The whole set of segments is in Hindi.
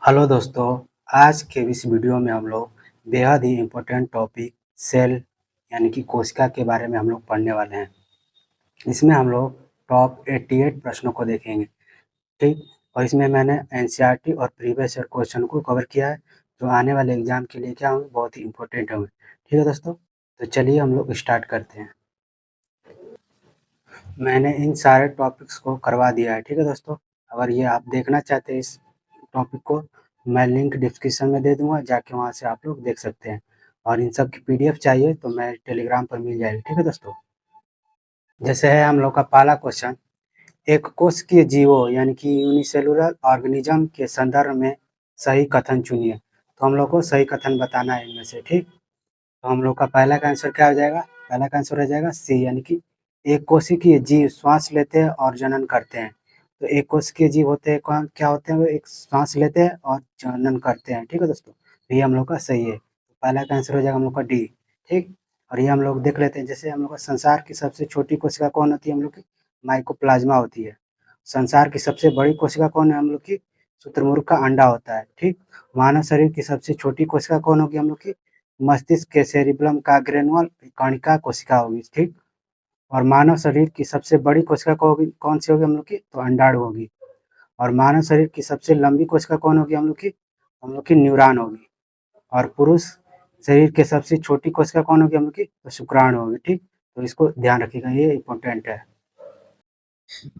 हेलो दोस्तों, आज के इस वीडियो में हम लोग बेहद ही इम्पोर्टेंट टॉपिक सेल यानी कि कोशिका के बारे में हम लोग पढ़ने वाले हैं। इसमें हम लोग टॉप 88 प्रश्नों को देखेंगे, ठीक। और इसमें मैंने एनसीईआरटी और प्रीवियस ईयर क्वेश्चन को कवर किया है, जो आने वाले एग्जाम के लिए क्या होंगे, बहुत ही इम्पोर्टेंट होंगे। ठीक है दोस्तों, तो चलिए हम लोग स्टार्ट करते हैं। मैंने इन सारे टॉपिक्स को करवा दिया है, ठीक है दोस्तों। अगर ये आप देखना चाहते हैं इस टॉपिक को, मैं लिंक डिस्क्रिप्शन में दे दूंगा, जाके वहाँ से आप लोग देख सकते हैं। और इन सब की पीडीएफ चाहिए तो मैं टेलीग्राम पर मिल जाएगी, ठीक है दोस्तों। जैसे है हम लोग का पहला क्वेश्चन, एक कोशिकीय जीवों यानी कि यूनिसेलुलर ऑर्गेनिज्म के संदर्भ में सही कथन चुनिए। तो हम लोग को सही कथन बताना है इनमें से, ठीक। तो हम लोग का पहला का आंसर क्या हो जाएगा? पहला का आंसर हो जाएगा सी, यानी कि एक कोशिकीय जीव श्वास लेते हैं और जनन करते हैं। तो एक कोशिकीय जीव होते हैं, कौन क्या होते हैं? वो एक श्वास लेते हैं और जनन करते हैं, ठीक है दोस्तों। तो ये हम लोग का सही है। तो पहला का आंसर हो जाएगा हम लोग का डी, ठीक। और ये हम लोग देख लेते हैं, जैसे हम लोग का संसार की सबसे छोटी कोशिका कौन होती है? हम लोग की माइकोप्लाज्मा होती है। संसार की सबसे बड़ी कोशिका कौन है? हम लोग की शुतुरमुर्ग का अंडा होता है, ठीक। मानव शरीर की सबसे छोटी कोशिका कौन होगी? हम लोग की मस्तिष्क के सेरिब्रम का ग्रेनुअल कणिका कोशिका होगी, ठीक। और मानव शरीर की सबसे बड़ी कोशिका कौन सी होगी हम लोग की? तो अंडाणु होगी। और मानव शरीर की सबसे लंबी कोशिका कौन होगी हम लोग की? हम लोग की न्यूरॉन होगी। और पुरुष शरीर के सबसे छोटी कोशिका कौन होगी हम लोग की? तो शुक्राणु होगी, ठीक। तो इसको ध्यान रखिएगा, ये इंपॉर्टेंट है।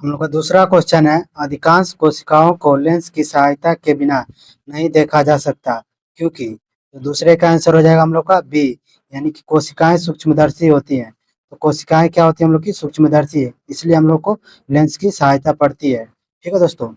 हम लोग का दूसरा क्वेश्चन है, अधिकांश कोशिकाओं को लेंस की सहायता के बिना नहीं देखा जा सकता क्योंकि? तो दूसरे का आंसर हो जाएगा हम लोग का बी, यानी कि कोशिकाएं सूक्ष्मदर्शी होती हैं। तो कोशिकाएं क्या होती है हम लोग की? सूक्ष्मदर्शी है, इसलिए हम लोग को लेंस की सहायता पड़ती है, ठीक है दोस्तों।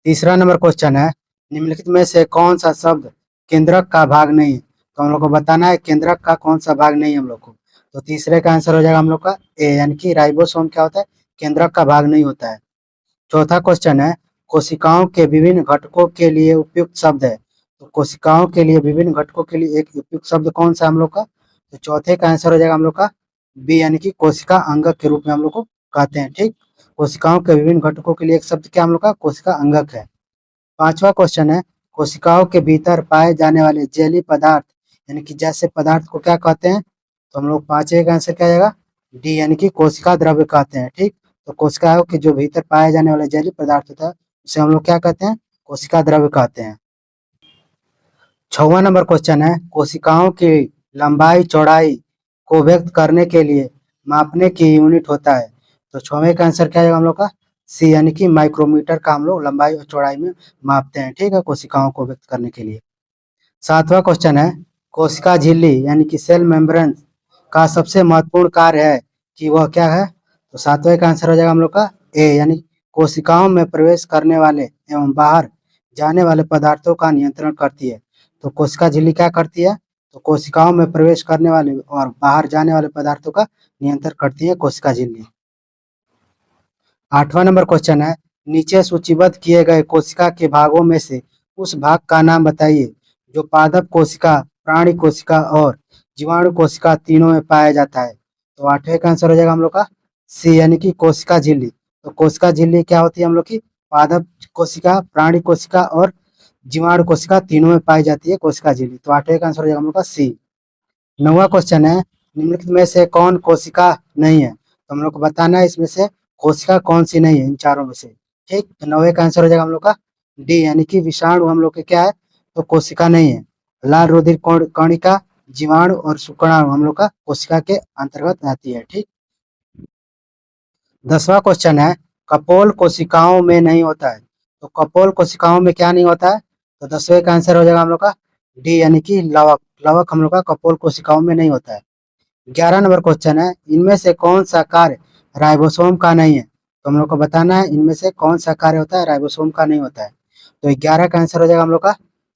तीसरा नंबर क्वेश्चन है, निम्नलिखित में से कौन सा शब्द केंद्रक का भाग नहीं है? तो हम लोग को बताना है केंद्रक का कौन सा भाग नहीं है हम लोग को। तो तीसरे का आंसर हो जाएगा हम लोग का ए, यानी कि राइबोसोम क्या होता है? केंद्रक का भाग नहीं होता है। चौथा क्वेश्चन है, कोशिकाओं के विभिन्न घटकों के लिए उपयुक्त शब्द है। तो कोशिकाओं के लिए विभिन्न घटकों के लिए एक उपयुक्त शब्द कौन सा हम लोग का? तो चौथे का आंसर हो जाएगा हम लोग का बी, यानी कि कोशिका अंगक के रूप में हम लोग को कहते हैं, ठीक। कोशिकाओं के विभिन्न घटकों के लिए एक शब्द क्या हम लोग का? कोशिका अंगक है। पांचवा क्वेश्चन है, कोशिकाओं के भीतर पाए जाने वाले जैली पदार्थ यानी कि जैसे पदार्थ को क्या कहते हैं? तो हम लोग पांचवे का आंसर क्या आएगा? डी, यानी कि कोशिका द्रव्य कहते हैं, ठीक। तो कोशिकाओं के जो भीतर पाए जाने वाले जैली पदार्थ होता है उसे हम लोग क्या कहते हैं? कोशिका द्रव्य कहते हैं। छठवां नंबर क्वेश्चन है, कोशिकाओं की लंबाई चौड़ाई को व्यक्त करने के लिए मापने की यूनिट होता है। तो छवें का आंसर क्या आएगा हम लोग का? सी, यानी कि माइक्रोमीटर का हम लोग लंबाई और चौड़ाई में मापते हैं, ठीक है, कोशिकाओं को व्यक्त करने के लिए। सातवां क्वेश्चन है, कोशिका झिल्ली यानी कि सेल मेम्ब्रेन का सबसे महत्वपूर्ण कार्य है कि वह क्या है? तो सातवें का आंसर हो जाएगा हम लोग का ए, यानी कोशिकाओं में प्रवेश करने वाले एवं बाहर जाने वाले पदार्थों का नियंत्रण करती है। तो कोशिका झिल्ली क्या करती है? तो कोशिकाओं में प्रवेश करने वाले और बाहर जाने वाले पदार्थों का नियंत्रण करती है कोशिका झिल्ली। आठवां नंबर क्वेश्चन है, नीचे सूचीबद्ध किए गए कोशिका के भागों में से उस भाग का नाम बताइए जो पादप कोशिका, प्राणी कोशिका और जीवाणु कोशिका तीनों में पाया जाता है। तो आठवें का आंसर हो जाएगा हम लोग का सी, यानी कि कोशिका झिल्ली। तो कोशिका झिल्ली क्या होती है हम लोग की? पादप कोशिका, प्राणी कोशिका और जीवाणु कोशिका तीनों में पाई जाती है कोशिका झिल्ली। तो आठवें का आंसर हो जाएगा हम लोग का सी। नौवां क्वेश्चन है, निम्नलिखित में से कौन कोशिका नहीं है? तो हम लोग को बताना है इसमें से कोशिका कौन सी नहीं है इन चारों में से, ठीक। तो नौवे का आंसर हो जाएगा हम लोग का डी, यानी कि विषाणु हम लोग के क्या है? तो कोशिका नहीं है। लाल रुधिर कणिका, जीवाणु और शुक्राणु हम लोग का कोशिका के अंतर्गत आती है, ठीक। 10वां क्वेश्चन है, कपोल कोशिकाओं में नहीं होता है। तो कपोल कोशिकाओं में क्या नहीं होता है? तो 10वें का आंसर हो जाएगा हम लोग का डी, यानी कि लवक। लवक हम लोग का कपोल कोशिकाओं में नहीं होता है। 11 नंबर क्वेश्चन है, इनमें से कौन सा कार्य राइबोसोम का नहीं है? तो हम लोग को बताना है इनमें से कौन सा कार्य होता है राइबोसोम का नहीं होता है। तो 11 का आंसर हो जाएगा हम लोग का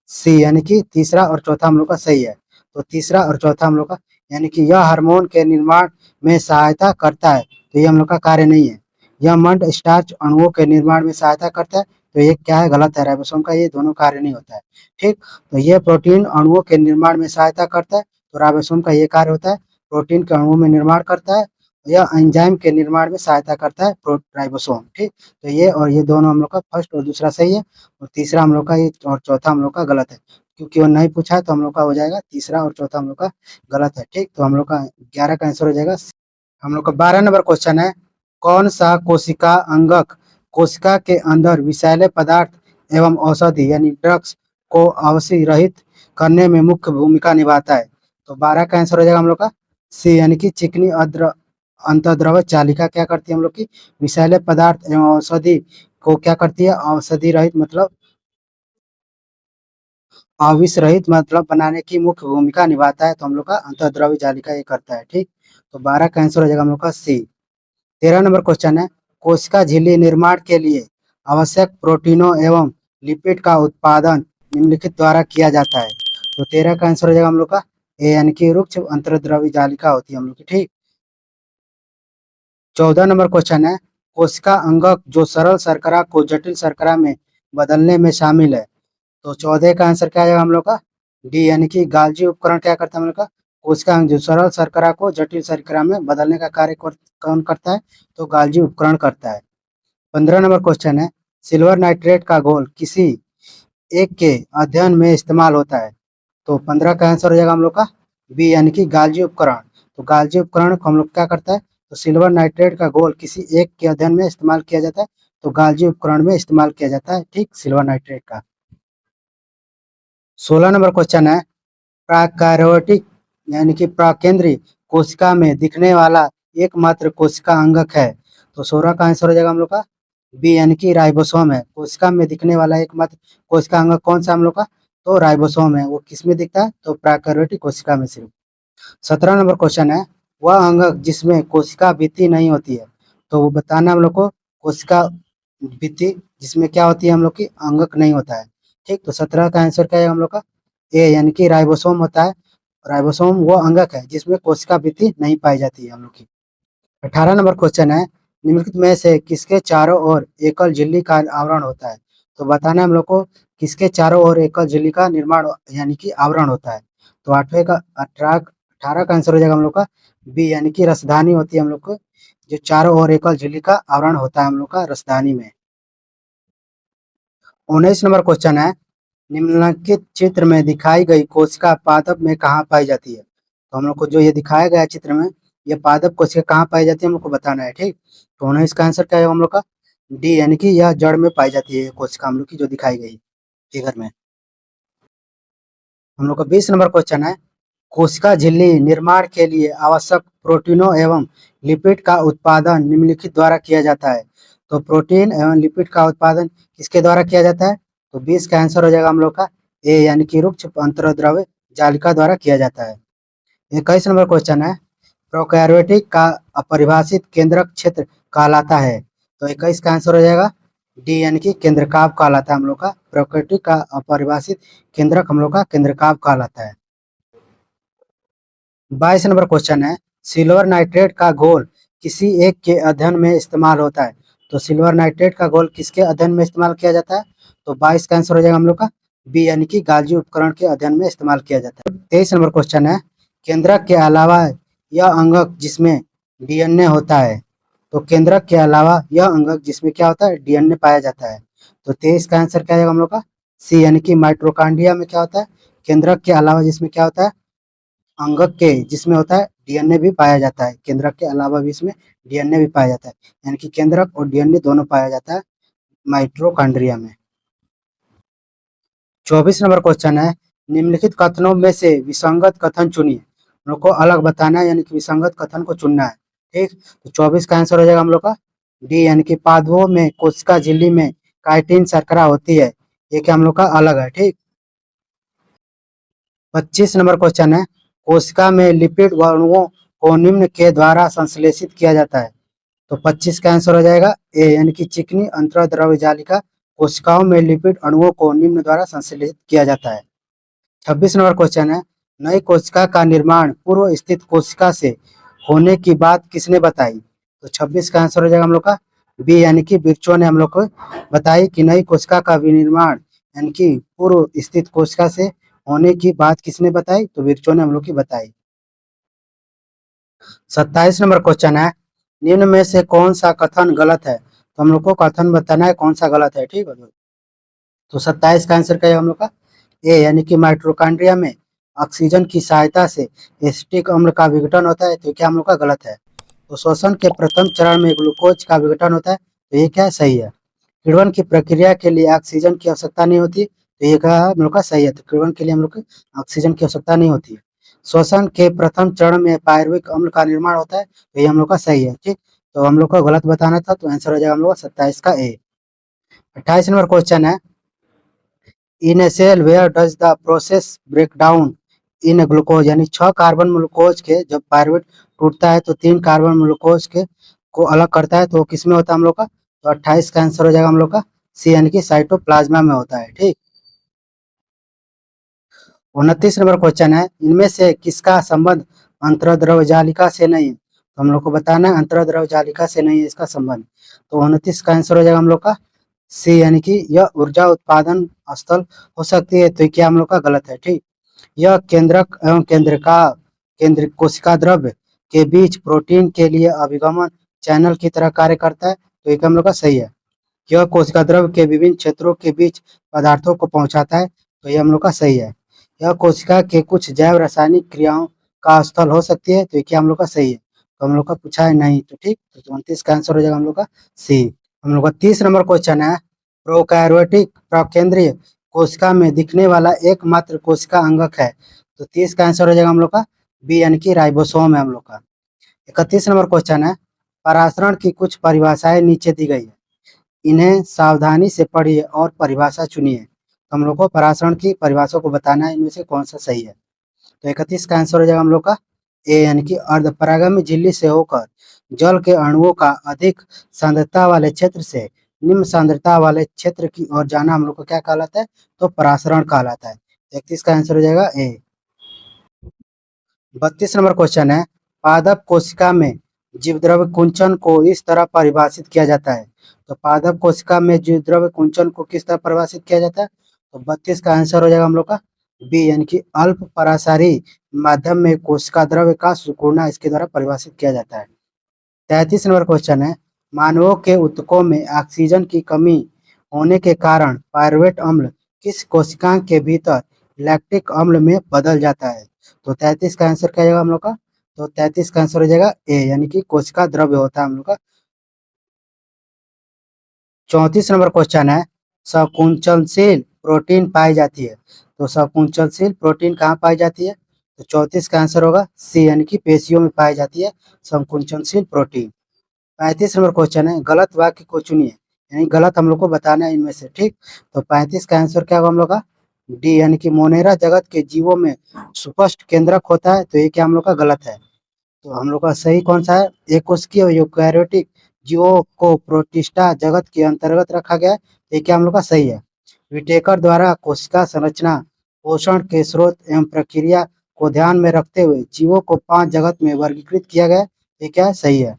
सी, यानी कि तीसरा और चौथा हम लोग का सही है। तो तीसरा और चौथा हम लोग का, यानी कि यह हार्मोन के निर्माण में सहायता करता है, तो ये हम लोग का कार्य नहीं है। यह मंड स्टार्च अणुओं के निर्माण में सहायता करता है, तो ये क्या है? गलत है, राइबोसोम का ये दोनों कार्य नहीं होता है, ठीक। तो ये प्रोटीन अणुओं के निर्माण में सहायता करता है, तो राइबोसोम का ये कार्य होता है प्रोटीन के अणुओं में निर्माण करता है। यह एंजाइम के निर्माण में सहायता करता है राइबोसोम। ठीक, तो ये और ये दोनों हम लोग का फर्स्ट और दूसरा सही है, और तीसरा हम लोग का ये और चौथा हम लोग का गलत है, क्योंकि वो नहीं पूछा है तो हम लोग का हो जाएगा तीसरा और चौथा हम लोग का गलत है। ठीक, तो हम लोग का 11 का आंसर हो जाएगा। हम लोग का 12 नंबर क्वेश्चन है, कौन सा कोशिका अंगक कोशिका के अंदर विषैले पदार्थ एवं औषधि यानी ड्रग्स को अवश्य रहित करने में मुख्य भूमिका निभाता है? तो 12 का आंसर हो जाएगा हम लोग का सी, यानी कि चिकनी अंतर्द्रव चालिका क्या करती है हम लोग की विषैले पदार्थ एवं औषधि को क्या करती है, औषधि रहित मतलब आविष रहित मतलब बनाने की मुख्य भूमिका निभाता है, तो हम लोग का अंतर्द्रव्य जालिका ये करता है। ठीक, तो 12 का आंसर हो जाएगा हम लोग का सी। 13 नंबर क्वेश्चन है, कोशिका झिल्ली निर्माण के लिए आवश्यक प्रोटीनों एवं लिपिड का उत्पादन निम्नलिखित द्वारा किया जाता है? तो 13 का आंसर हो जाएगा हम लोग का ए, यानी कि रुक्ष अंतर्द्रव्य जालिका होती है हम लोग की। ठीक, 14 नंबर क्वेश्चन है, कोशिका अंगक जो सरल शर्करा को जटिल शर्करा में बदलने में शामिल है? तो 14 का आंसर क्या आएगा हम लोग का डी, यानी कि गाल्जी उपकरण क्या करता है हम लोग का कोशिका अंग जो सरल शर्करा को जटिल शर्करा में बदलने का कार्य कौन करता है? तो गाल्जी उपकरण करता है। 15 नंबर क्वेश्चन है, सिल्वर नाइट्रेट का घोल किसी एक के अध्ययन में इस्तेमाल होता है? तो 15 का आंसर हो जाएगा हम लोग का बी, यानी कि गाल्जी उपकरण। तो गाल्जी उपकरण को हम लोग क्या करता है, तो सिल्वर नाइट्रेट का घोल किसी एक के अध्ययन में इस्तेमाल किया जाता है, तो गाल्जी उपकरण में इस्तेमाल किया जाता है। ठीक, सिल्वर नाइट्रेट का। 16 नंबर क्वेश्चन है, प्राकार्योटिक यानी कि प्राकेंद्री कोशिका में दिखने वाला एकमात्र कोशिका अंगक है? तो 16 का आंसर हो जाएगा हम लोग का बी, यानी कि राइबोसोम है। कोशिका में दिखने वाला एकमात्र कोशिका अंगक कौन सा हम लोग का? तो राइबोसोम है। वो किस में दिखता है? तो प्राकार्योटिक कोशिका में सिर्फ। 17 नंबर क्वेश्चन है, वह अंगक जिसमें कोशिका भित्ति नहीं होती है? तो वो बताना हम लोग को कोशिका भित्ति जिसमें क्या होती है हम लोग की अंगक नहीं होता है। ठीक, तो 17 का आंसर क्या है हम लोग का ए, यानी कि राइबोसोम होता है। राइबोसोम वो अंगक है जिसमें कोशिका भित्ति नहीं पाई जाती है हम लोग की। 18 नंबर क्वेश्चन है, निम्नलिखित में से किसके चारों ओर एकल झिल्ली का आवरण होता है? तो बताना है हम लोग को किसके चारों ओर एकल झिल्ली का निर्माण यानी कि आवरण होता है? तो 8वें का 18 का आंसर हो जाएगा हम लोग का बी, यानी कि रसधानी होती है हम लोग को जो चारों ओर एकल झिल्ली का आवरण होता है हम लोग का रसधानी में। 19 नंबर क्वेश्चन है, निम्नलिखित चित्र में दिखाई गई कोशिका पादप में कहाँ पाई जाती है? तो हम लोग को जो ये दिखाया गया है चित्र में, ये पादप कोशिका कहाँ पाई जाती है हम लोग को बताना है। ठीक, तो उन्हें इसका आंसर क्या है हम लोग का डी, यानी कि यह जड़ में पाई जाती है कोशिका हम लोग की जो दिखाई गई फिगर में। हम लोग का 20 नंबर क्वेश्चन है, कोशिका झिल्ली निर्माण के लिए आवश्यक प्रोटीनों एवं लिपिड का उत्पादन निम्नलिखित द्वारा किया जाता है? तो प्रोटीन एवं लिपिड का उत्पादन किसके द्वारा किया जाता है? तो 20 का आंसर हो जाएगा हम लोग का ए, यानी कि रुक्ष अंतर्द्रव्य जालिका द्वारा किया जाता है। 21 नंबर क्वेश्चन है, प्रोकैरियोटिक का अपरिभाषित केंद्रक क्षेत्र कहलाता है? तो 21 का आंसर हो जाएगा डी, यानी कि केंद्रकाव कहलाता है हम लोग का प्रोकैरियोटिक का अपरिभाषित केंद्रक हम लोग का केंद्रकाव कहलाता है। 22 नंबर क्वेश्चन है, सिल्वर नाइट्रेट का घोल किसी एक के अध्ययन में इस्तेमाल होता है? तो सिल्वर नाइट्रेट का घोल किसके अध्ययन में इस्तेमाल किया जाता है? तो 22 का आंसर हो जाएगा हम लोग का बी, यानी कि गाल्जी उपकरण के अध्ययन में इस्तेमाल किया जाता है। 23 नंबर क्वेश्चन है, केंद्रक के अलावा यह अंगक जिसमें डीएनए होता है? तो केंद्रक के अलावा यह अंगक जिसमें क्या होता है डीएनए पाया जाता है? तो 23 का आंसर क्या आएगा हम लोग का सी, यानी कि माइट्रोकांड्रिया में क्या होता है केंद्रक के अलावा जिसमें क्या होता है अंगक के जिसमें होता है डीएनए भी पाया जाता है, केंद्रक के अलावा भी इसमें डीएनए भी पाया जाता है, यानी कि केंद्रक और डीएनए दोनों पाया जाता है माइट्रोकांड्रिया में। 24 नंबर क्वेश्चन है, निम्नलिखित कथनों में से विसंगत कथन चुनिए। हम लोग को अलग बताना है यानी कि विसंगत कथन को चुनना है। ठीक, तो 24 का आंसर हो जाएगा हम लोग का डी, यानी कि पादपों में कोशिका झिल्ली में काइटिन शर्करा होती है, ये क्या हम लोग का अलग है। ठीक, 25 नंबर क्वेश्चन है, कोशिका में लिपिड अणुओं को निम्न के द्वारा संश्लेषित किया जाता है? तो 25 का आंसर हो जाएगा ए, यानी कि चिकनी अंतर्द्रव्य जालिका कोशिकाओं में लिपिड अणुओं को निम्न द्वारा संश्लेषित किया जाता है। 26 नंबर क्वेश्चन है, नई कोशिका का निर्माण पूर्व स्थित कोशिका से होने की बात किसने बताई? तो 26 का आंसर हो जाएगा हम लोग का बी, यानी कि विर्चो ने हम लोग को बताई कि नई कोशिका का विनिर्माण यानी कि पूर्व स्थित कोशिका से होने की बात किसने बताई? तो विर्चो ने हम लोग की बताई। 27 नंबर क्वेश्चन है, निम्न में से कौन सा कथन गलत है? तो हम लोग को कथन बताना है कौन सा गलत है, ठीक है। तो 27 का आंसर क्या है हम लोग का? ए, यानी कि माइटोकॉन्ड्रिया में ऑक्सीजन की सहायता से एसिटिक अम्ल का विघटन होता है, तो क्या हम लोग का गलत है। तो श्वसन के प्रथम चरण में ग्लूकोज का विघटन होता है, तो ये क्या सही है। किण्वन की प्रक्रिया के लिए ऑक्सीजन की आवश्यकता नहीं होती, तो ये क्या हम लोग का सही है। तो किण्वन के लिए हम लोग को ऑक्सीजन की आवश्यकता नहीं होती है। श्वसन के प्रथम चरण में पायरुविक अम्ल का निर्माण होता है, तो ये हम लोग का सही है, ठीक। तो हम लोग को गलत बताना था, तो आंसर हो जाएगा हम लोग का 27 का ए। 28 नंबर क्वेश्चन है, in a cell where does the process break down in glucose, यानी 6 कार्बन ग्लूकोज के जब पायरुवेट टूटता है तो 3 कार्बन ग्लूकोज के को अलग करता है, तो किसमें होता है हम लोग का। तो 28 का आंसर हो जाएगा हम लोग का सी, यानी कि साइटोप्लाज्मा में होता है, ठीक। 29 नंबर क्वेश्चन है, इनमें से किसका संबंध अंतर्द्रव जालिका से नहीं है? तो हम लोग को बताना है अंतर्द्रव जालिका से नहीं है इसका संबंध। तो 29 का आंसर हो जाएगा हम लोग का सी, यानी कि यह ऊर्जा उत्पादन स्थल हो सकती है, तो क्या हम लोग का गलत है, ठीक। यह केंद्रक एवं केंद्रिक कोशिका द्रव्य के बीच प्रोटीन के लिए अभिगमन चैनल की तरह कार्य करता है, तो एक हम लोग का सही है। यह कोशिका द्रव्य के विभिन्न क्षेत्रों के बीच पदार्थों को पहुंचाता है, तो ये हम लोग का सही है। यह कोशिका के कुछ जैव रासायनिक क्रियाओं का स्थल हो सकती है, तो ये क्या हम लोग का सही है। तो हम लोग का पूछा है नहीं, तो ठीक। तो 29 का आंसर हो जाएगा हम लोग का सी। हम लोग का 30 नंबर क्वेश्चन है, प्रोकैरियोटिक प्रकेंद्रीय कोशिका में दिखने वाला एकमात्र कोशिका अंगक है, तो 30 का आंसर हो जाएगा हम लोग का बी, यानी कि राइबोसोम है हम लोग का। 31 नंबर क्वेश्चन है, परासरण की कुछ परिभाषाएं नीचे दी गई है, इन्हें सावधानी से पढ़िए और परिभाषा चुनिए। हम लोग को परासरण की परिभाषा को बताना है, इनमें से कौन सा सही है। तो 31 का आंसर हो जाएगा हम लोग का ए, यानी कि अर्धपरागम्य झिल्ली से होकर जल के अणुओं का अधिक सांद्रता वाले क्षेत्र से निम्न सांद्रता वाले क्षेत्र की ओर जाना हम लोग को क्या कहलाता है, तो परासरण कहलाता है। 31 का आंसर हो जाएगा ए। 32 नंबर क्वेश्चन है, पादप कोशिका में जीवद्रव्य कुंचन को इस तरह परिभाषित किया जाता है। तो पादप कोशिका में जीवद्रव्य कुंचन को किस तरह परिभाषित किया जाता है, तो 32 का आंसर हो जाएगा हम लोग का बी, यानी कि अल्प परासारी माध्यम में कोशिका द्रव्य का सिकुड़ना इसके द्वारा परिभाषित किया जाता है। 33 नंबर क्वेश्चन है, मानवों के ऊतकों में ऑक्सीजन की कमी होने के कारण पायरुवेट अम्ल किस कोशिकांग के भीतर लैक्टिक अम्ल में बदल जाता है। तो 33 का आंसर क्या आएगा हम लोग का, तो 33 का आंसर हो जाएगा ए, यानी कि कोशिका द्रव्य होता है हम लोग का। 34 नंबर क्वेश्चन है, संकुचनशील प्रोटीन पाई जाती है, तो संकुचनशील प्रोटीन कहाँ पाई जाती है, तो 34 का आंसर होगा सी, यानी कि पेशियों में पाई जाती है संकुचनशील प्रोटीन। 35 नंबर क्वेश्चन है, गलत वाक्य को चुनिए, यानी गलत हम लोग को बताना है इनमें से, ठीक। तो 35 का आंसर क्या होगा हम लोग का डी, यानी कि मोनेरा जगत के जीवों में सुस्पष्ट केंद्रक होता है, तो ये क्या हम लोग का गलत है। तो हम लोग का सही कौन सा है, एक कोशिकीय यूकेरियोटिक जीवों को प्रोटिस्टा जगत के अंतर्गत रखा गया है, तो ये क्या हम लोग का सही है। विटेकर द्वारा कोशिका संरचना पोषण के स्रोत एवं प्रक्रिया को ध्यान में रखते हुए जीवों को 5 जगत में वर्गीकृत किया गया है, ये क्या सही है।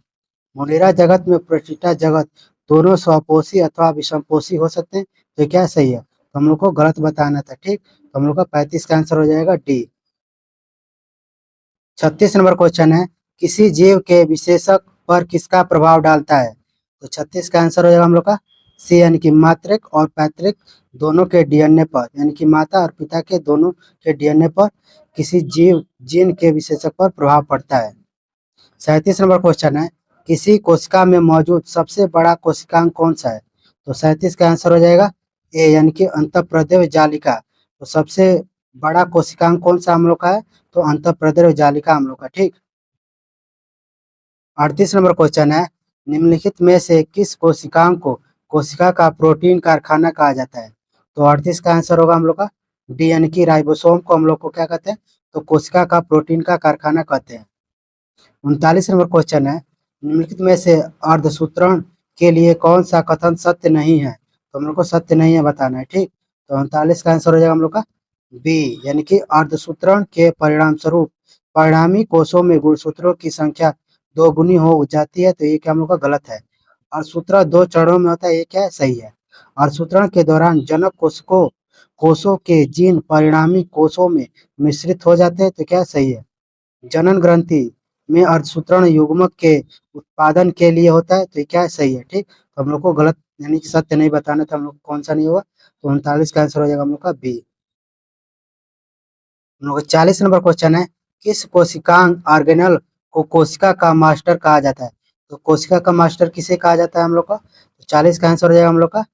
मोनेरा जगत में प्रोटिस्टा जगत दोनों स्वपोषी अथवा विषमपोषी हो सकते हैं, तो क्या सही है। तो हम लोग को गलत बताना था, ठीक। तो हम लोग का 35 का आंसर हो जाएगा डी। 36 नंबर क्वेश्चन है, किसी जीव के विशेषक पर किसका प्रभाव डालता है, तो 36 का आंसर हो जाएगा हम लोग का सी, यानी कि मातृक और पैतृक दोनों के डीएनए पर, यानी कि माता और पिता के दोनों के डीएनए पर किसी जीव जीन के विशेषक पर प्रभाव पड़ता है। 37 नंबर क्वेश्चन है, किसी कोशिका में मौजूद सबसे बड़ा कोशिकांग कौन सा है, तो 37 का आंसर हो जाएगा ए, यानी कि अंतःप्रदेव जालिका। तो सबसे बड़ा कोशिकांग कौन सा हम लोग का है, तो अंतःप्रदेव जालिका हम लोग का, ठीक। 38 नंबर क्वेश्चन है, निम्नलिखित में से किस कोशिकांग को कोशिका का प्रोटीन कारखाना कहा जाता है, तो 38 का आंसर होगा हम लोग का डी, यानी कि राइबोसोम को हम लोग को क्या कहते हैं, तो कोशिका का प्रोटीन का कारखाना कहते हैं। 39 नंबर क्वेश्चन है, निम्नलिखित में से अर्धसूत्रण के लिए कौन सा कथन सत्य नहीं है, तो हम लोग को सत्य नहीं है बताना है, ठीक। तो 39 का आंसर हो जाएगा हम लोग का बी, यानी कि अर्धसूत्रण के परिणाम स्वरूप परिणामी कोषों में गुणसूत्रों की संख्या दोगुनी हो जाती है, तो ये क्या हम लोग का गलत है। अर्धसूत्रण 2 चरणों में होता है, ये क्या है सही है। अर्धसूत्रण के दौरान जनक कोषों के जीन परिणामी कोषों में मिश्रित हो जाते हैं, तो क्या सही है। जनन ग्रंथि में अर्धसूत्रण युग्मक के उत्पादन के लिए होता है। तो ये क्या है, सही है। ठीक, तो हम लोग को गलत यानी कि सत्य नहीं बताना था, हम लोग कौन सा नहीं होगा, तो 39 का आंसर हो जाएगा हम लोग का बी। हम लोग का 40 नंबर क्वेश्चन है, किस कोशिकांग ऑर्गेनल को कोशिका का मास्टर कहा जाता है। तो कोशिका का मास्टर किसे कहा जाता है हम लोग का, तो 40 का आंसर हो जाएगा हम लोग का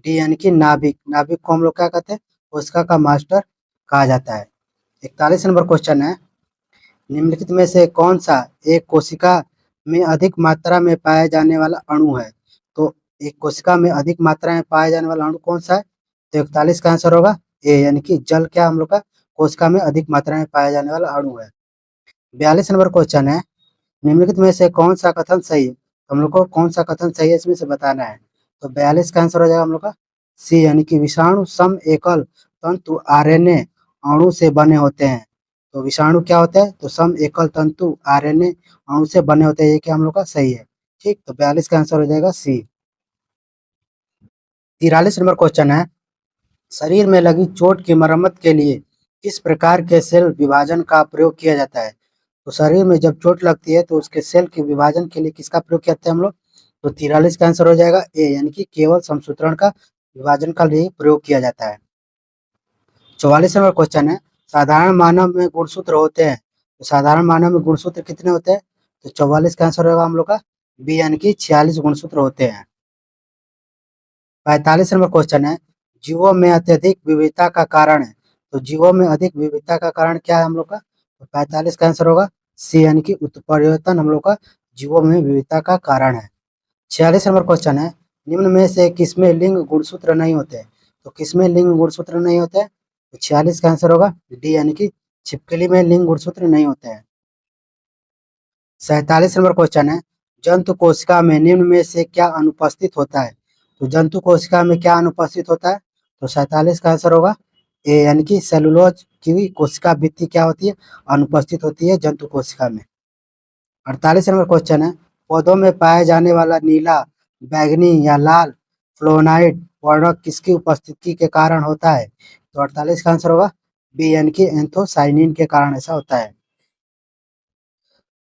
डी, यानी कि नाभिक। नाभिक को हम लोग क्या कहते हैं, कोशिका का मास्टर कहा जाता है। 41 नंबर क्वेश्चन है, निम्नलिखित में से कौन सा एक कोशिका में अधिक मात्रा में पाया जाने वाला अणु है। तो एक कोशिका में अधिक मात्रा में पाया जाने वाला अणु कौन सा है, तो 41 का आंसर होगा ए, यानी कि जल क्या हम लोग का कोशिका में अधिक मात्रा में पाया जाने वाला अणु है। 42 नंबर क्वेश्चन है, निम्नलिखित में से कौन सा कथन सही है। तो हम लोग को कौन सा कथन सही है इसमें से बताना है। तो 42 का आंसर हो जाएगा हम लोग का सी, यानी कि विषाणु सम एकल तंतु आरएनए अणु से बने होते हैं। तो विषाणु क्या होता है, तो सम एकल तंतु आरएनए अणु से बने होते हैं, ये क्या हम लोग का सही है। ठीक, तो 42 का आंसर हो जाएगा सी। 43 नंबर क्वेश्चन है, शरीर में लगी चोट की मरम्मत के लिए किस प्रकार के सेल विभाजन का प्रयोग किया जाता है। तो शरीर में जब चोट लगती है तो उसके सेल के विभाजन के लिए किसका प्रयोग करते हैं हम लोग, तो 43 का आंसर हो जाएगा ए, यानी कि केवल समसूत्रण का विभाजन का लिए प्रयोग किया जाता है। 44 नंबर क्वेश्चन है, साधारण मानव में गुणसूत्र होते हैं। तो साधारण मानव में गुणसूत्र कितने होते हैं, तो 44 का आंसर होगा हम लोग का बी, यानी कि 46 गुणसूत्र होते हैं। 45 नंबर क्वेश्चन है, जीवों में अत्यधिक विविधता का कारण है। तो जीवों में अधिक विविधता का कारण क्या है हम लोग का, तो 45 का आंसर होगा सी, यानी कि उत्परिवर्तन हम लोग का जीवों में विविधता का कारण है। 46 नंबर क्वेश्चन है, निम्न में से किसमें लिंग गुणसूत्र नहीं होते हैं। तो किसमें लिंग गुणसूत्र नहीं होते हैं, तो 46 का आंसर होगा डी, यानी कि छिपकली में लिंग गुणसूत्र नहीं होते हैं। 47 नंबर क्वेश्चन है, जंतु कोशिका में निम्न में से क्या अनुपस्थित होता है। तो जंतु कोशिका में क्या अनुपस्थित होता है, तो 47 का आंसर होगा ए, यानी कि सेलुलोज की कोशिका भित्ति क्या होती है, अनुपस्थित होती है जंतु कोशिका में। 48 नंबर क्वेश्चन है, पौधों में पाया जाने वाला नीला, बैंगनी या लाल फ्लोनाइड वर्णक किसकी उपस्थिति के कारण होता है। तो 48 का आंसर होगा बी, यानी कि एंथोसाइनिन के कारण ऐसा होता है।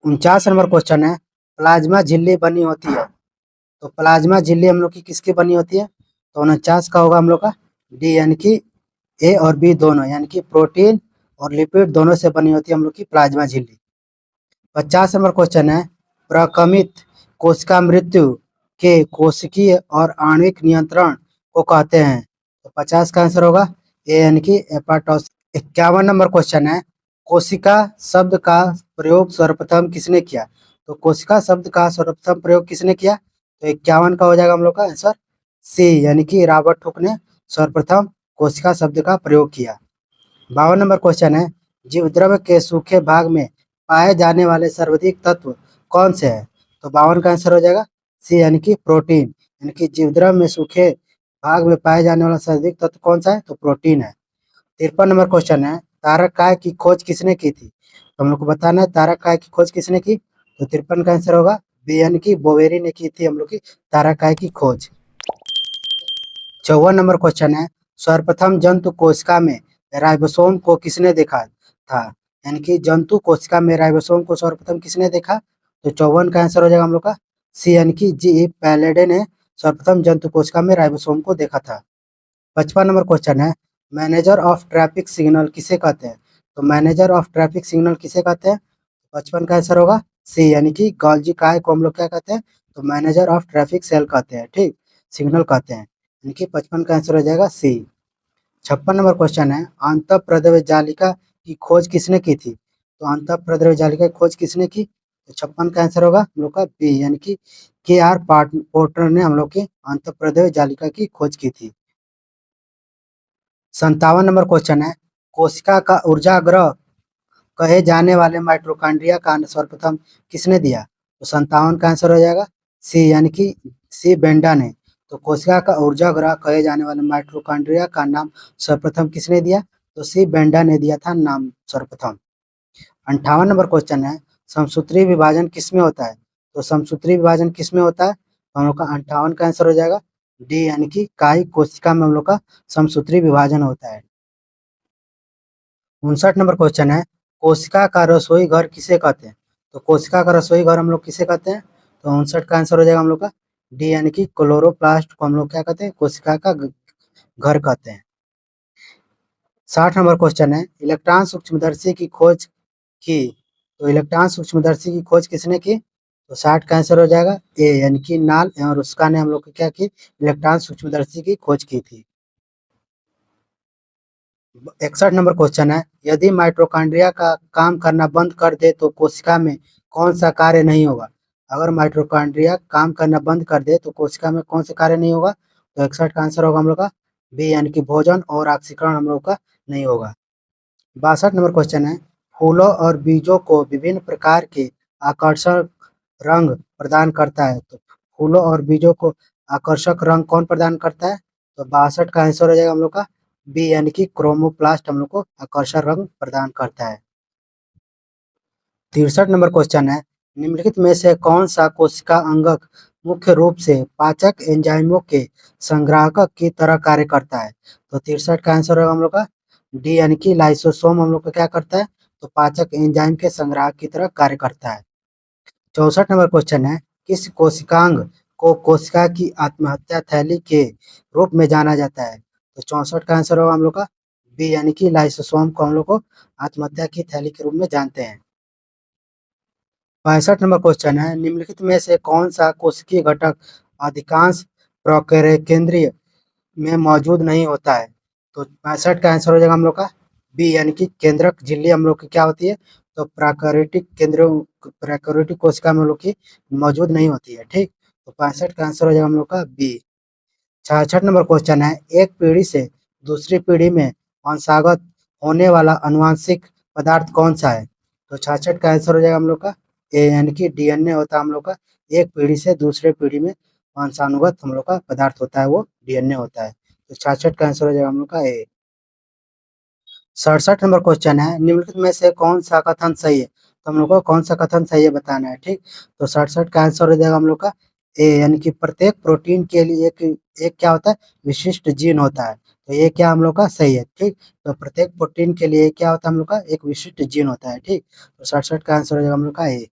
49 नंबर क्वेश्चन है, प्लाज्मा झिल्ली बनी होती है। तो प्लाज्मा झिल्ली हम लोग की किसकी बनी होती है, तो 49 का होगा हम लोग का डी, यानी कि ए और बी दोनों, यानी कि प्रोटीन और लिपिड दोनों से बनी होती है हम लोग की प्लाज्मा झिल्ली। 50 नंबर क्वेश्चन है, प्रकमित कोशिका मृत्यु के कोशिकीय और आणविक नियंत्रण को कहते हैं। तो 50 का आंसर होगा ए, यानी कि एपाटोसिस। 51 नंबर क्वेश्चन है, कोशिका शब्द का प्रयोग सर्वप्रथम किसने किया। तो कोशिका शब्द का सर्वप्रथम प्रयोग किसने किया, तो 51 का हो जाएगा हम लोग का आंसर सी, यानी कि रॉबर्ट हुक ने सर्वप्रथम कोशिका शब्द का प्रयोग किया। 52 नंबर क्वेश्चन है, जीवद्रव्य के सूखे भाग में पाए जाने वाले सर्वाधिक तत्व कौन से हैं। तो 52 का आंसर हो जाएगा सी, यानी कि प्रोटीन। यानी कि जीवद्रव्य में सूखे भाग में पाए जाने वाला सर्वाधिक तत्व कौन सा है, तो प्रोटीन है। 53 नंबर क्वेश्चन है, तारक की खोज किसने की थी। तो हम लोग को बताना है तारक की खोज किसने की, तो 53 का आंसर होगा बी, यानी कि बोवेरी ने की थी हम लोग की तारक की खोज। 54 नंबर क्वेश्चन है, सर्वप्रथम जंतु कोशिका में राइबोसोम को किसने देखा था। यानी कि जंतु कोशिका में राइबोसोम को सर्वप्रथम किसने देखा, तो 54 का आंसर हो जाएगा हम लोग का सी, यानी कि जी पैलेडे ने सर्वप्रथम जंतु कोशिका में राइबोसोम को देखा था। 55 नंबर क्वेश्चन है, मैनेजर ऑफ ट्रैफिक सिग्नल किसे कहते हैं। तो मैनेजर ऑफ ट्रैफिक सिग्नल किसे कहते हैं, 55 का आंसर होगा सी, यानी कि गॉल्जी काय को हम लोग क्या कहते हैं, तो मैनेजर ऑफ ट्रैफिक सेल कहते हैं। ठीक, सिग्नल कहते हैं, यानी कि 55 का आंसर हो जाएगा सी। 56 नंबर क्वेश्चन है, अंतःप्रद्रव्य जालिका की खोज किसने की थी। तो अंतःप्रद्रव्य जालिका की खोज किसने की, तो 56 का आंसर होगा हम लोग का बी, यानी कि के आर पोर्टर ने हम लोग की अंतःप्रद्रव्य जालिका की खोज की थी। 57 नंबर क्वेश्चन है, कोशिका का ऊर्जाग्रह कहे जाने वाले माइटोकॉन्ड्रिया का सर्वप्रथम किसने दिया। तो 57 का आंसर हो जाएगा सी, यानी कि सी बेंडा ने। तो कोशिका का ऊर्जाग्रह कहे जाने वाले माइटोकॉन्ड्रिया का नाम सर्वप्रथम किसने दिया, तो सी बेंडा ने दिया था नाम सर्वप्रथम। 58 नंबर क्वेश्चन है, समसूत्री विभाजन किसमें होता है। तो समसूत्री विभाजन किसमें होता है, तो हम लोग का 58 का आंसर हो जाएगा डी, यानी कि काई कोशिका में हम लोग का समसूत्री विभाजन होता है। 59 नंबर क्वेश्चन है, कोशिका का रसोई घर किसे कहते हैं। तो कोशिका का रसोई घर हम लोग किसे कहते हैं? तो 59 का आंसर हो जाएगा हम लोग का डी, यानी कि क्लोरोप्लास्ट को हम लोग क्या कहते हैं? कोशिका का घर कहते हैं। 60 नंबर क्वेश्चन है, इलेक्ट्रॉन सूक्ष्मदर्शी की खोज की। तो इलेक्ट्रॉन सूक्ष्मदर्शी की खोज किसने की? तो 60 का आंसर हो जाएगा ए, यानी कि नाल और उसका ने हम लोग को क्या की? इलेक्ट्रॉन सूक्ष्मदर्शी की खोज की थी। 61 नंबर क्वेश्चन है, यदि माइटोकॉन्ड्रिया का काम करना बंद कर दे तो कोशिका में कौन सा कार्य नहीं होगा? अगर माइटोकॉन्ड्रिया काम करना बंद कर दे तो कोशिका में कौन सा कार्य नहीं होगा? तो 61 का आंसर होगा हम लोग का बी, यानी कि भोजन और ऑक्सीकरण हम लोग का नहीं होगा। 62 नंबर क्वेश्चन है, फूलों और बीजों को विभिन्न प्रकार के आकर्षक रंग प्रदान करता है। तो फूलों और बीजों को आकर्षक रंग कौन प्रदान करता है? तो 62 का आंसर हो जाएगा हम लोग का बी, यानी कि क्रोमोप्लास्ट हम लोग को आकर्षक रंग प्रदान करता है। 63 नंबर क्वेश्चन है, निम्नलिखित में से कौन सा कोशिका अंगक मुख्य रूप से पाचक एंजाइमों के संग्राहक की तरह कार्य करता है? तो 63 का आंसर होगा हम लोग का डी, यानी कि लाइसोसोम हम लोग का क्या करता है? तो पाचक एंजाइम के संग्राहक की तरह कार्य करता है। 64 नंबर क्वेश्चन है, किस कोशिकांग को कोशिका की आत्महत्या थैली के रूप में जाना जाता है? तो 64 का आंसर होगा हम लोग का बी, यानी कि लाइसोसोम को हम लोग को आत्महत्या की थैली के रूप में जानते हैं। 65 नंबर क्वेश्चन है, निम्नलिखित में से कौन सा कोशिकीय घटक अधिकांश प्रकेंद्रीय में मौजूद नहीं होता है? तो 65 का आंसर हो जाएगा हम लोग का बी, यानी कि केंद्रक झिल्ली हम लोग की क्या होती है? तो प्राकैरियोटिक केंद्र प्राकैरियोटिक कोशिका में हम लोग की मौजूद नहीं होती है। ठीक, तो 65 का आंसर हो जाएगा हम लोग का बी। 66 नंबर क्वेश्चन है, एक पीढ़ी से दूसरी पीढ़ी में वंशागत होने वाला अनुवांशिक पदार्थ कौन सा है? तो 66 का आंसर हो जाएगा हम लोग का ए, यानी कि डीएनए होता है हम लोग का। एक पीढ़ी से दूसरे पीढ़ी में वंशानुगत हम लोग का पदार्थ होता है, वो डीएनए होता है। तो 66 का आंसर हो जाएगा हम लोग का ए। 67 नंबर क्वेश्चन है, निम्नलिखित में से कौन सा कथन सही है? तो हम लोग को कौन सा कथन सही है बताना है। ठीक, तो 67 का आंसर हो जाएगा हम लोग का ए, यानी कि प्रत्येक प्रोटीन के लिए एक एक क्या होता है? विशिष्ट जीन होता है। तो ये क्या हम लोग का सही है। ठीक, तो प्रत्येक प्रोटीन के लिए क्या होता है? हम लोग का एक विशिष्ट जीन होता है। ठीक, तो 67 का आंसर हो जाएगा हम लोग का ए।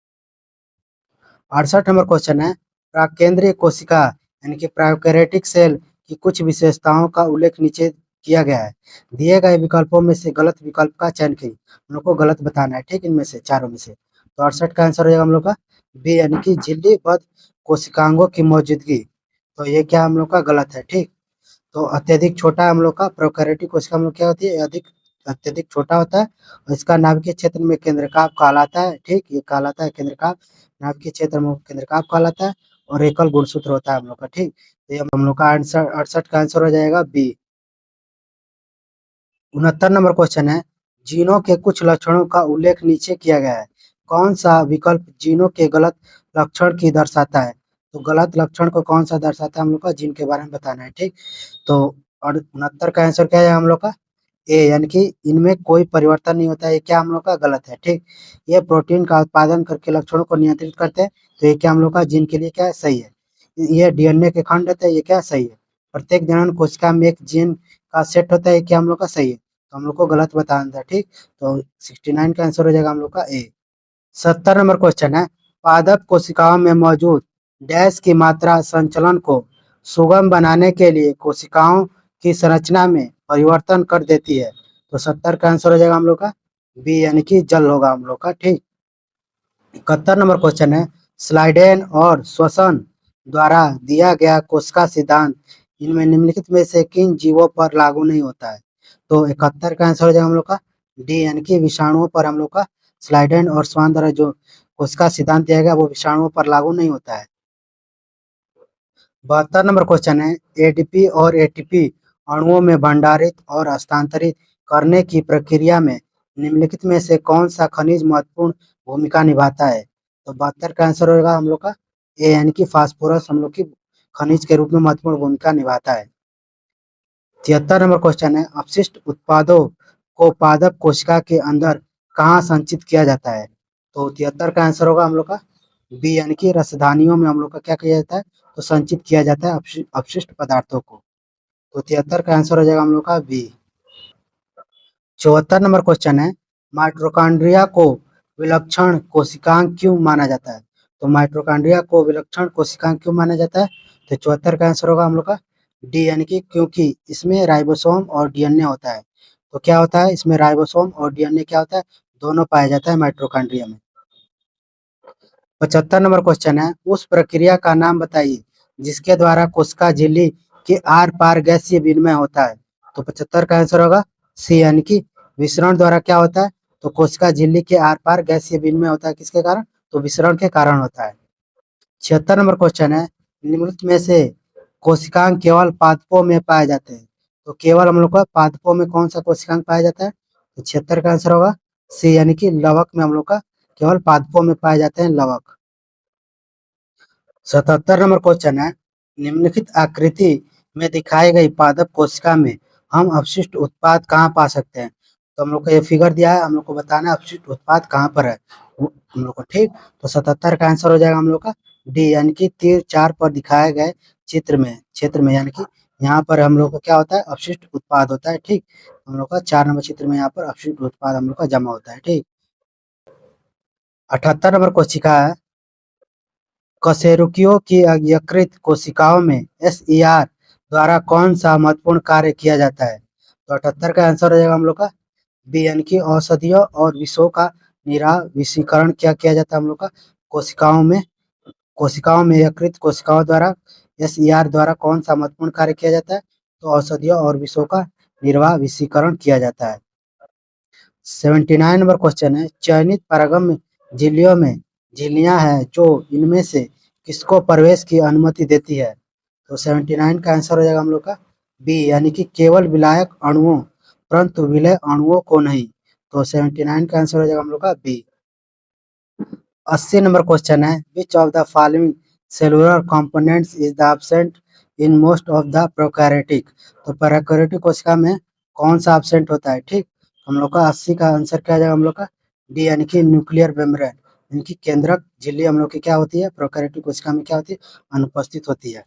68 नंबर क्वेश्चन है, प्राकेंद्रीय कोशिका यानी कि प्रोकैरियोटिक सेल की कुछ विशेषताओं का उल्लेख नीचे किया गया है। दिए गए विकल्पों में से गलत विकल्प का चयन करिए। हम लोग को गलत बताना है। ठीक, इनमें से चारों में से। तो 68 का आंसर हो जाएगा हम लोग का बी, यानी कि झिल्लीबद्ध कोशिकांगों की मौजूदगी। तो ये क्या हम लोग का गलत है। ठीक, तो अत्यधिक छोटा हम लोग का प्रोकैरियोटिक कोशिका हम लोग क्या होती है? अत्यधिक छोटा होता है और इसका नाभिकीय क्षेत्र में केंद्रकाभ कहलाता है। ठीक, ये कहलाता है केंद्रकाभ, नाभिकीय क्षेत्र में केंद्रकाभ कहलाता है और एकल गुणसूत्र होता है हम लोग का। ठीक, तो ये हम लोग का आंसर 68 का आंसर हो जाएगा बी। 69 नंबर क्वेश्चन है, जीनों के कुछ लक्षणों का उल्लेख नीचे किया गया है। कौन सा विकल्प जीनों के गलत लक्षण की दर्शाता है? तो गलत लक्षण को कौन सा दर्शाता है? हम लोग का जीन के बारे में बताना है। ठीक, तो और 69 का आंसर क्या है हम लोग का ए, यानी कि इनमें कोई परिवर्तन नहीं होता है। ये क्या हम लोग का गलत है। ठीक, ये प्रोटीन का उत्पादन करके लक्षणों को नियंत्रित करते हैं। तो ये क्या हम लोग का जीन के लिए क्या है? सही है। ये डीएनए के खंड होते हैं, ये क्या सही है। प्रत्येक जनन कोशिका में एक जीन का सेट होता है, ये क्या हम लोग का सही है। तो हम लोग को गलत बताना था। ठीक, तो 69 का आंसर हो जाएगा हम लोग का ए। 70 नंबर क्वेश्चन है, पादप कोशिकाओं में मौजूद डैश की मात्रा संचलन को सुगम बनाने के लिए कोशिकाओं की संरचना में परिवर्तन कर देती है। तो 70 का आंसर हो जाएगा हम लोग का बी, यानी कि जल होगा हम लोग का। ठीक, 71 नंबर क्वेश्चन है, स्लाइडेन और श्वसन द्वारा दिया गया कोशिका सिद्धांत इनमें निम्नलिखित में से किन जीवों पर लागू नहीं होता है? तो 71 का आंसर हो जाएगा हम लोग का डी, यानी कि विषाणुओं पर हम लोग का स्लाइडेन और श्वान द्वारा जो कोशिका सिद्धांत दिया गया वो विषाणुओं पर लागू नहीं होता है। 72 नंबर क्वेश्चन है, एडीपी और एटीपी अणुओं में भंडारित और हस्तांतरित करने की प्रक्रिया में निम्नलिखित में से कौन सा खनिज महत्वपूर्ण भूमिका निभाता है? तो 72 का आंसर होगा हम लोग का ए, यानी कि फास्फोरस हम लोग की खनिज के रूप में महत्वपूर्ण भूमिका निभाता है। 73 नंबर क्वेश्चन है, अपशिष्ट उत्पादों को पादप कोशिका के अंदर कहाँ संचित किया जाता है? तो 73 का आंसर होगा हम लोग का बी, यानी कि रसधानियों में हम लोग का क्या किया जाता है? तो संचित किया जाता है अपशिष्ट पदार्थों को। तो 73 का आंसर हो जाएगा हम लोग का बी। 74 नंबर क्वेश्चन है, माइटोकॉन्ड्रिया को विलक्षण कोशिकांग क्यों माना जाता है? तो माइटोकॉन्ड्रिया को विलक्षण कोशिकांग क्यों माना जाता है? तो 74 का आंसर होगा हम लोग का डी, यानी कि क्योंकि इसमें राइबोसोम और डीएनए होता है। तो क्या होता है इसमें, राइबोसोम और डीएनए क्या होता है, दोनों पाया जाता है माइटोकॉन्ड्रिया में। 75 नंबर क्वेश्चन है, उस प्रक्रिया का नाम बताइए जिसके द्वारा कोशिका झिल्ली के आर पार गैसीय विनिमय होता है। तो 75 का आंसर होगा सी, यानी कि विसरण द्वारा क्या होता है, तो कोशिका झिल्ली के आर पार गैसीय विनिमय होता है, किसके कारण, तो विसरण के कारण होता है। 76 नंबर क्वेश्चन है, निम्नलिखित में से कोशिकांग केवल पादपों में पाए जाते हैं। तो केवल हम लोग का पादपों में कौन सा कोशिकांग पाया जाता है? तो 76 का आंसर होगा सी, यानी कि लवक में हम लोग का केवल पादपों में पाए जाते हैं लवक। 77 नंबर क्वेश्चन है, निम्नलिखित आकृति में दिखाई गई पादप कोशिका में हम अपशिष्ट उत्पाद कहाँ पा सकते हैं? तो हम लोग को ये फिगर दिया है, हम लोग को बताना है अपशिष्ट उत्पाद कहाँ पर है हम लोग को, ठीक। तो 77 का आंसर हो जाएगा हम लोग का डी, यानी कि तीर 4 पर दिखाए गए क्षेत्र में यानी कि यहाँ पर हम लोग को क्या होता है, अपशिष्ट उत्पाद होता है, ठीक। हम लोग का 4 नंबर चित्र में यहाँ पर अपशिष्ट उत्पाद हम लोग का जमा होता है, ठीक। 78 नंबर कोशिका है, कशेरुकियों की यकृत कोशिकाओं में एसईआर द्वारा कौन सा महत्वपूर्ण कार्य किया जाता है? तो 78 का आंसर हो जाएगा हम लोग का बी, यानी कि औषधियों और विषों का निराविषीकरण क्या किया जाता है हम लोग का कोशिकाओं में यकृत कोशिकाओं द्वारा एसईआर द्वारा कौन सा महत्वपूर्ण कार्य किया जाता है? तो औषधियों और विषों का निर्वाविषीकरण किया जाता है। 79 नंबर क्वेश्चन है, चयनित परागम झिल्लियों में झिल्लियां हैं जो इनमें से किसको प्रवेश की अनुमति देती है? तो 79 का आंसर हो जाएगा हम लोग का बी, यानी कि केवल विलायक अणुओं परंतु विलय अणुओं को नहीं। तो 79 का आंसर हो जाएगा हम लोग का बी। 80 नंबर क्वेश्चन है, which of the following cellular components is the absent in most of the prokaryotic? तो प्रोकैरियोटिक कोशिका में कौन सा एब्सेंट होता है, ठीक। हम लोग का 80 का आंसर क्या आ जाएगा हम लोग का डी, यानी कि न्यूक्लियर मेम्ब्रेन, यानी कि केंद्रक झिल्ली हम लोग की क्या होती है, प्रोकैरियोटिक कोशिका में क्या होती है, अनुपस्थित होती है।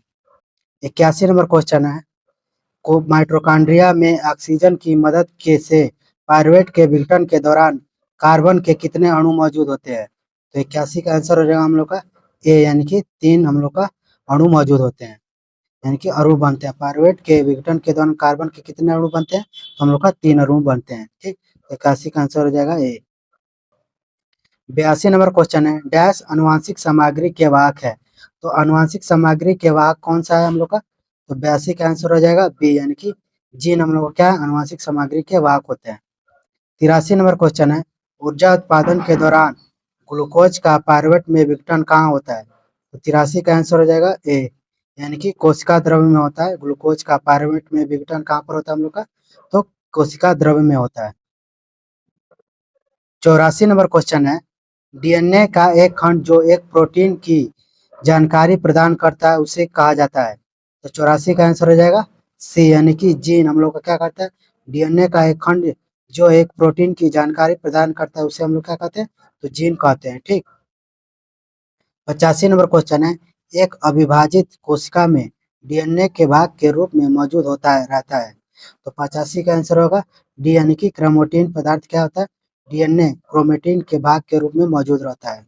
81 नंबर क्वेश्चन है, को माइटोकॉन्ड्रिया में ऑक्सीजन की मदद के से पायरुवेट के विघटन के दौरान कार्बन के कितने अणु मौजूद होते हैं? तो 81 का आंसर हो जाएगा हम लोग का ए, यानी कि 3 हम लोग का अणु मौजूद होते हैं, यानी कि अणु बनते हैं। पायरुवेट के विघटन के दौरान कार्बन के कितने अणु बनते हैं? तो हम लोग का 3 अणु बनते हैं, ठीक। 81 का आंसर हो जाएगा ए। 82 नंबर क्वेश्चन है, डैश अनुवांशिक सामग्री के वाहक है? तो अनुवांशिक सामग्री के वाहक कौन सा है हम लोग का? तो 82 का आंसर हो जाएगा बी, यानी कि जीन हम लोग को क्या है, अनुवांशिक सामग्री के वाहक होते हैं। 83 नंबर क्वेश्चन है, ऊर्जा उत्पादन के दौरान ग्लूकोज का पायरुवेट में विघटन कहाँ होता है? तो 83 का आंसर हो जाएगा ए, यानी कि कोशिका द्रव्य में होता है। ग्लूकोज का पायरुवेट में विघटन कहाँ पर होता है हम लोग का? तो कोशिका द्रव्य में होता है। 84 नंबर क्वेश्चन है, डीएनए का एक खंड जो एक प्रोटीन की जानकारी प्रदान करता है उसे कहा जाता है? तो 84 का आंसर हो जाएगा सी, यानी कि जीन हम लोग का क्या कहता है, डीएनए का एक खंड जो एक प्रोटीन की जानकारी प्रदान करता है उसे हम लोग क्या कहते हैं, तो जीन कहते हैं, ठीक। 85 नंबर क्वेश्चन है, एक अविभाजित कोशिका में डीएनए के भाग के रूप में मौजूद होता है रहता है? तो 85 का आंसर होगा डी, यानी कि क्रोमेटिन पदार्थ क्या होता है, डीएनए क्रोमेटिन के भाग के रूप में मौजूद रहता है।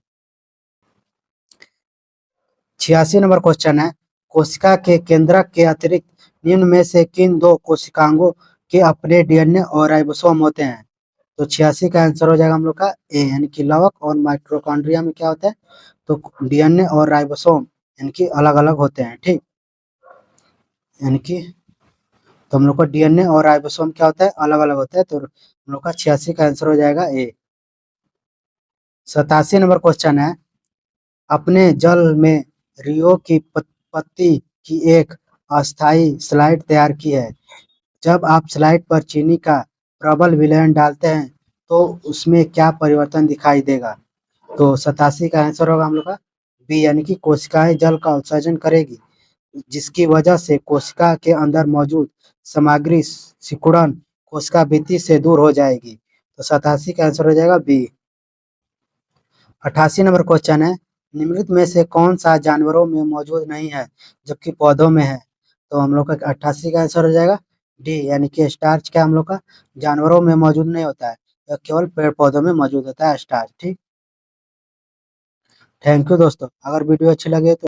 86 नंबर क्वेश्चन है, कोशिका के केंद्रक के अतिरिक्त निम्न में से किन दो कोशिकांगों के अपने डीएनए और राइबोसोम होते हैं? तो 86 का आंसर हो जाएगा हम लोग का ए, यानी कि लवक और माइटोकॉन्ड्रिया में क्या होता है, तो डीएनए और राइबोसोम यानी कि अलग अलग होते हैं, ठीक। यानी कि तो हम लोग का डीएनए और राइबोसोम क्या होता है, अलग अलग होता है। तो हम लोग का 86 का आंसर हो जाएगा ए। 87 नंबर क्वेश्चन है, अपने जल में रियो की पत्ती की एक अस्थायी स्लाइड तैयार की है। जब आप स्लाइड पर चीनी का प्रबल विलयन डालते हैं तो उसमें क्या परिवर्तन दिखाई देगा? तो 87 का आंसर होगा हम लोग का बी, यानी कि कोशिकाएं जल का उत्सर्जन करेगी जिसकी वजह से कोशिका के अंदर मौजूद सामग्री सिकुड़न कोशिका भित्ति से दूर हो जाएगी। तो 87 का आंसर हो जाएगा बी। 88 नंबर क्वेश्चन है, निम्नलिखित में से कौन सा जानवरों में मौजूद नहीं है जबकि पौधों में है? तो हम लोग का 88 का आंसर हो जाएगा डी, यानी कि स्टार्च क्या हम लोग का जानवरों में मौजूद नहीं होता है, यह केवल पेड़ पौधों में मौजूद होता है स्टार्च, ठीक। थैंक यू दोस्तों, अगर वीडियो अच्छी लगे तो